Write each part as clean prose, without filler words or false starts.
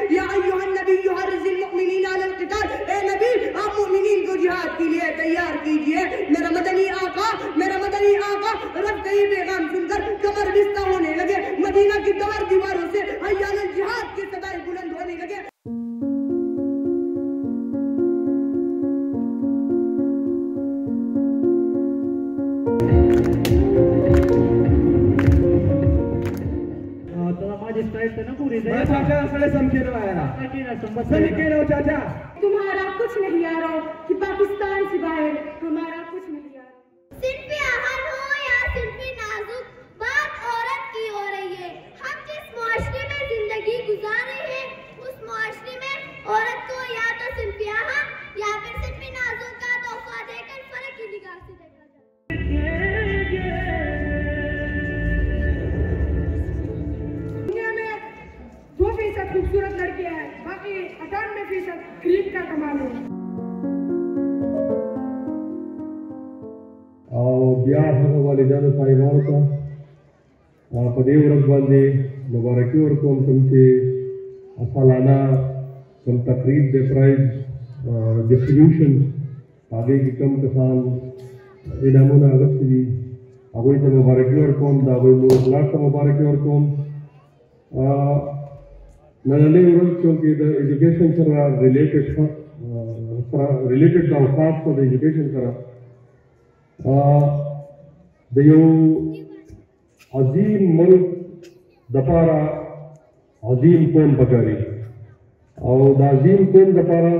या अय्युहन नबी युहर्रिज़िल मुमिनीना अलल क़िताल, ए नबी आप मुमिनीन को जिहाद के लिए तैयार कीजिए। मेरा मदनी आका रब का ये पैगाम सुनकर कमर बिस्ता होने लगे। मदीना की दीवारों से हय्या अलल जिहाद की सदाएं बुलंद होने लगे। तुम्हारा कुछ नहीं यारो कि पाकिस्तान से बाहर हमारा कुछ नहीं यारो। सिर्फ अहम हो या सिर्फ नाजुक, बात औरत की हो रही है। हम जिस मुआशरे में जिंदगी गुजार रहे हैं उस मुआशरे में औरत को या तो सिर्फ अहम या फिर सिर्फ नाजुक का तोहफा देकर फर्क की निगाह से देखा जाए। खूबसूरत लड़कियां हैं, बाकी 98% क्रीम का कमाल है। ब्याह होने वाले जाने साहिबान का पदे वरक बांधे मुबारकी और कौन तुमसे सालाना कम तकरीब दे प्राइज डिस्ट्रीब्यूशन आगे की कम किसान इनामों अगस्त भी अगोई तो मुबारकी और कौन दागोई मुबारक का मुबारकी और कौन नले क्योंकि द एजुकेशन करा रिलेटेड का खास को द एजुकेशन करा दयो अजीम मुल्क दपारा अजीम कौन पकारी और द अजीम कौन दपारा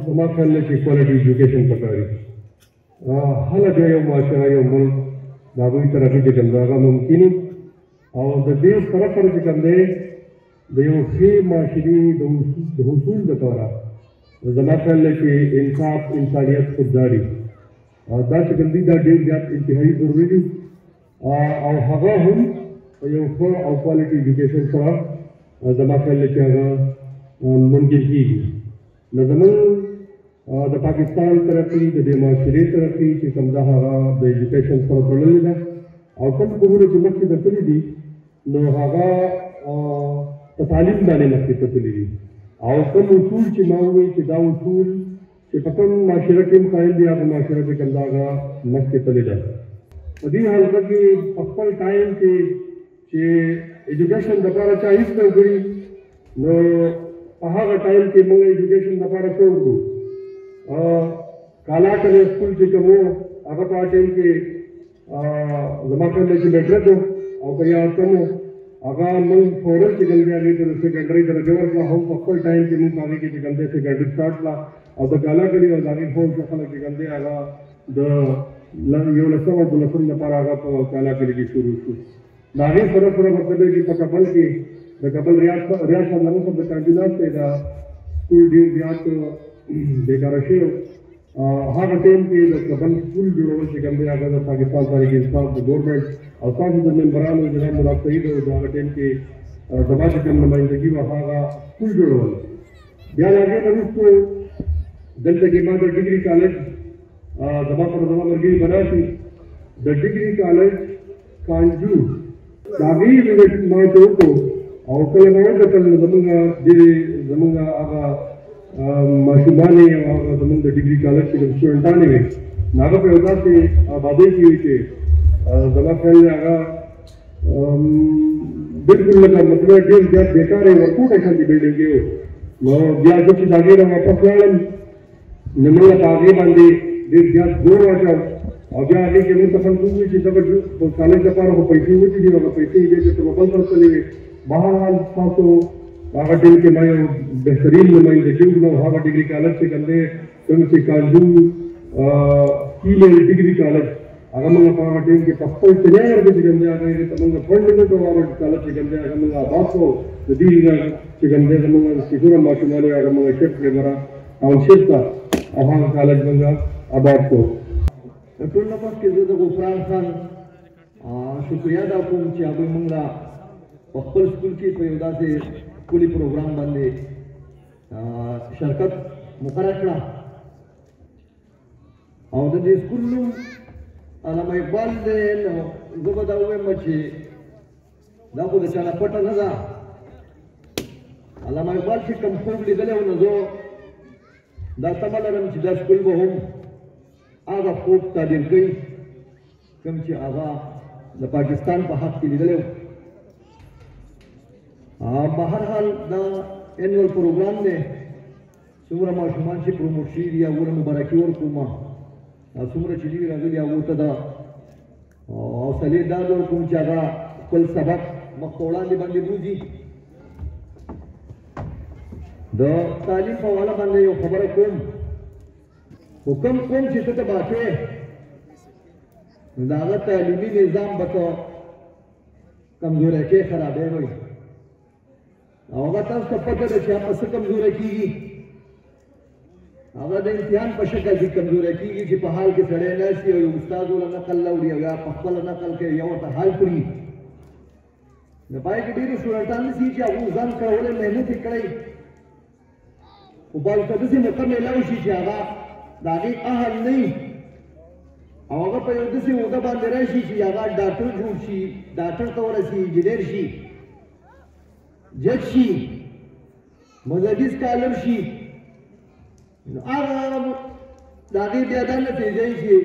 जमा करने की क्वालिटी एजुकेशन पकारी हल जो माशरा यो मुल्क दाबी तरक्की के गंदागा मुमकिन और द देश तरफ पर जिकंदे दयो से माशरी हुसूल दपारा जमा करने की इंसाफ इंसानियत खुददारी दाच गंदी दा डेढ़ जात इंतहाई जरूरी और हवा हम यो फो और क्वालिटी एजुकेशन करा जमा करने की आगा मुमकिन की नजमन द पाकिस्तान तरक्की द माशरे तरक्की की समझा हवा द एजुकेशन पर पढ़लेगा और कम कुबूर की मक्की दसली दी नो हवा तालीम दाने मक्की दसली दी और कम उसूल की मांग की दा उसूल कि पतन माशरे के मुकायल दिया तो माशरे के कंदागा मक्की तले जा अभी हालत की पक्कल टाइम के एजुकेशन दपारा चाहिए तो गई नो पहाड़ टाइम के मंगे एजुकेशन दपारा छोड़ दो काला कले स्कूल के कमो अगर टाइम के जमा करने की बैठ दो और कहीं कमो अगर मंग फौरन के गंदे आगे तो सेकेंडरी दर्जे का हम पक्कल टाइम के मुंह आगे के गंदे सेकेंडरी स्टार्ट ला और द काला कली और आगे फोन के खला के गंदे आगा द यो लसम और लसम न पर आगा तो काला कली की शुरू नागे फरक मतलब की पकबल की द कबल रियाज नमो सब कांडिदात से द स्कूल ड्यू रियाज तो बेकार शेर हर टाइम के द कबल स्कूल जो से गंदे आगा द पाकिस्तान तारीख इंसाफ द गवर्नमेंट और साथ ही मेंबरान और जनाब मुराद सईद और द टाइम के दवा के नुमाइंदगी वहां स्कूल जो ध्यान आगे पर उसको दल के बाद डिग्री कॉलेज दबा पर दबा मर्गी बना थी द डिग्री कॉलेज कांजू दागी मातो को और कल नौ कल जमुंगा आगा माशुबानी और जमुंग डिग्री कॉलेज के स्टूडेंट आने में नागा पे होता से आबादी की हुई के दबा फैलने आगा बिल्कुल लगा मतलब डेढ़ जात बेकार है वर्कआउट ऐसा दी बिल्डिंग के वो दिया कुछ दागे रहा वापस नमला तागे बांधे देश जात दो वाचा और क्या आगे के मुंह तफन कुछ भी चीज़ तो कॉलेज का पार हो पैसे हुए चीज़ होगा पैसे ही देते तो बबल पर चले गए बाहर हाल साथ तो बाहर टीम के माये बेहतरीन नुमाइंदे क्योंकि वो बाहर डिग्री कॉलेज से कंधे तुम से काजू कीले डिग्री कॉलेज अगर मंगा बाहर टीम के पक्कल चले यार भी गंदे आ गए तो मंगा फंड में तो बाहर कॉलेज से गंदे अगर मंगा बात को नदी से गंदे तो मंगा सिकुरा माशुमाले अगर मंगा शिफ्ट के बरा टाउनशिप का अहां कॉलेज मंगा आबाद को टोल नफस के जो गुफरान खान शुक्रिया दा को मुझे अब मंगा पक्कल स्कूल की प्रयोदा से स्कूली प्रोग्राम बंदे शरकत मुकर्रर करा और द स्कूल नु علامه اقبال دی نو زه به دا ووایم چې دا خو د چا نه پټه نه ده. علامه اقبال چې کوم خوب لیدلی و نو زه دا تمه لرم چې دا سکول به هم هغه خوب تعبیر کوي کوم چې هغه د پاکستان په حق کې لیدلی و. بهر حال دا انول پروګرام دی څومره ماشومان چې پروموټ شوي دي هغو له مبارکي ورکوم څومره چې دي راغلي هغو ته دا حوصلې دا ورکوم چې هغه خپل سبق مخ ته وړاندې باندې بوځي. د تعلیم په حواله باندې یو خبره کوم خو کوم چې ته باکې نو د هغه تعلیمي نظام به ته کمزوری کې خرابې وي او هغه تاسو ته پته ده چې هغه څه کمزوری کېږي. هغه د امتحان په شکل کې کمزوری کېږي چې په حال کې سړی ناست وي او یو استاد ورله نقل راوړي او یا په خپله نقل کوي یا ورته حل کړي. د پای کې ډېرو سټوډنټان داسې چې هغو ځان کړولی محنت یې کړی خو بعض ته داسې موقع میلاو شي چې هغه د هغې اهل نه وي او هغه په یو داسې عهده باندې راشي چې هغه ډاکټر جوړ شي ډاکټر ته ورسي انجینر شي جج شي مذهبي سکالر شي نو هغه د هغې بیا دا نتیجه یي چې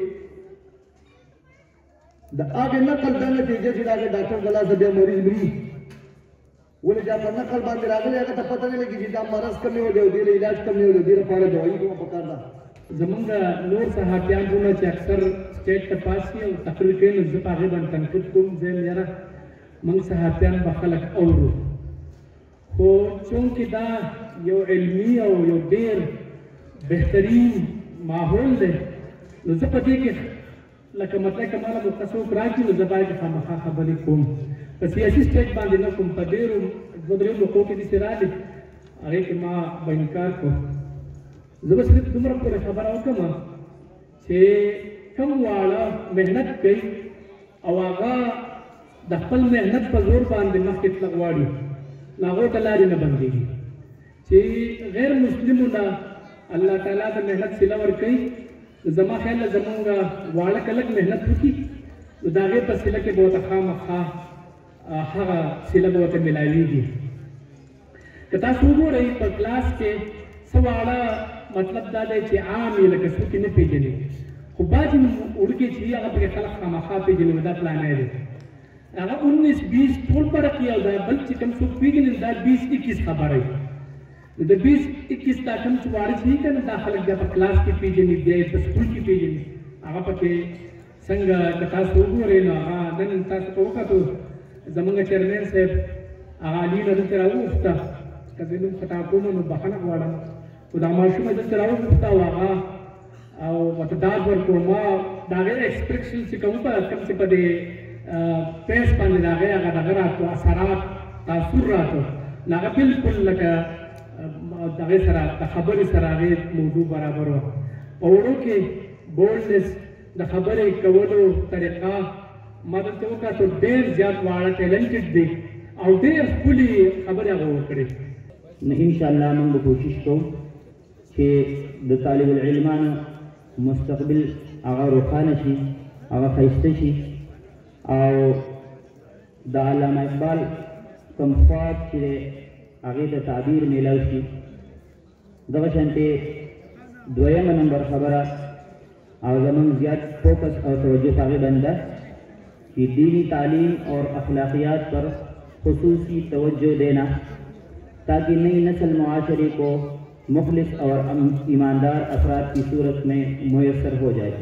د هغې نقل دا نتیجه چې د هغې ډاکټر د لاسه بیا مریض مري ولې چې په نقل باندې راغلی هغه ته پته نه لګي چې دا مرض کم دی او د دې علاج کم دی او د دې لپاره دوايي کومه پکار ده. زمونږ نور صحافیان ټول چې اکثر سټیټ ته پاس وي او تقریر کوي نو زه په هغې باندې تنقید کوم زه یاره موږ صحافیان به خلک اورو خو چونکې دا یو علمي او یو ډېر بهترین ماحول دی نو زه په دې کې لکه مطلب که ماله موقع څوک راکړي نو زه باید خامخا خبرې کوم. په سیاسي سټیټ باندې نه کوم په ډېرو دوه درې موقعو کې داسې راغلي هغې کې ما به انکار کړو. زه به صرف دومره پورې خبره وکړم چې کوم واړه محنت کوي او هغه د خپل محنت په زور باندې مخکې تلل غواړي نو هغو ته لارې نه بندېږي. چې غیر مسلمو نه الله تعالی د محنت صله ورکوي زما خیال ده زمونږ واړه که لږ محنت وکړي نو د هغې په صله کې به ورته خامخا هغه صله به ورته میلاویږي. که تاسو وګورئ په کلاس کې څه واړه مطلب دا دی چې عام یې لکه څوک یې نه پېژني خو بعضې وړوکې چې وي هغه پکې خلک خامخا پېژني دا پلانی دی هغه 19-20 ټول فرق یې او دا بل چې کوم څوک پېژني دا 20-21 خبره وي. نو د 20-21 دا کوم چې واړه چې وي که نه دا خلک بیا په کلاس کې پېژني بیا یې په سکول کې پېژني هغه پکې څنګه که تاسو وګورئ نو هغه نن تاسو ته وکتو زمونږ چیرمین صاحب هغه علي نه دلته راوغوښته که زه نوم خطا کوم نو بخښنه غواړم خو دا ماشوم یې دلته راوغوښته او هغه او ورته ډاډ ورکړو ما د هغې ایکسپریکشن چې کوم چې په دې فیس باندې د هغې هغه دغه راتلو اثرات تاثر راتلو نو هغه بلکل لکه د هغې سره د خبرې سره هغې موضوع برابر وه. په وړو کې بولډنس د خبرې کولو طریقه ما دلته وکتل ډېر زیات واړه ټیلنټډ دی او ډېر ښکلې خبرې هغه وکړې. نو انشاءالله موږ به کوشش کوو چې د طالب العلمانو مستقبل هغه روښانه شي هغه ښایسته شي او د علامه اقبال کوم خواب چې دی هغې ته تعبیر میلاو شي. دغه شانتې دویمه نمبر خبره او زمونږ زیات فوکس اور توجہ هغې باندې ده کہ دینی تعلیم اور اخلاقیات پر خصوصی توجہ دینا تاکہ نئی نسل معاشرے کو مخلص اور ایماندار افراد کی صورت میں میسر ہو جائے.